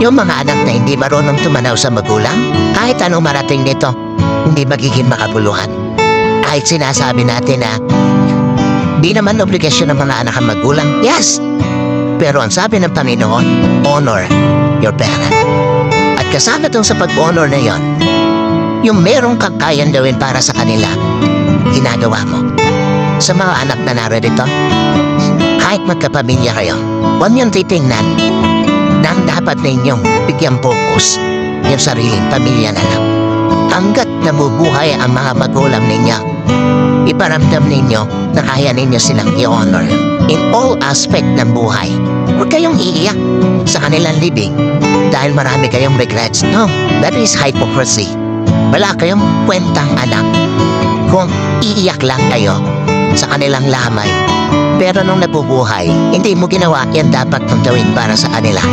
Yung mga anak na hindi marunong tumanaw sa magulang, kahit anong marating nito, hindi magiging makabuluhan. Kahit sinasabi natin na di naman obligasyon ng mga anak ang magulang, yes! Pero ang sabi ng Panginoon, honor your parent. At kasama tong sa pag-honor na yon, yung merong kang kayang gawin para sa kanila, ginagawa mo. Sa mga anak na narito, kahit magkapamilya kayo, huwag niyong titingnan na ang dapat ninyong bigyang focus yung sariling pamilya na lang. Hanggat nabubuhay ang mga magulang ninyo, iparamdam ninyo na kaya ninyo silang i-honor in all aspect ng buhay. Huwag kayong iiyak sa kanilang libing dahil marami kayong regrets. No, that is hypocrisy. Wala kayong kwentang anak kung iiyak lang kayo sa kanilang lamay. Pero nung nabubuhay, hindi mo ginawa yan dapat mong gawin para sa kanila.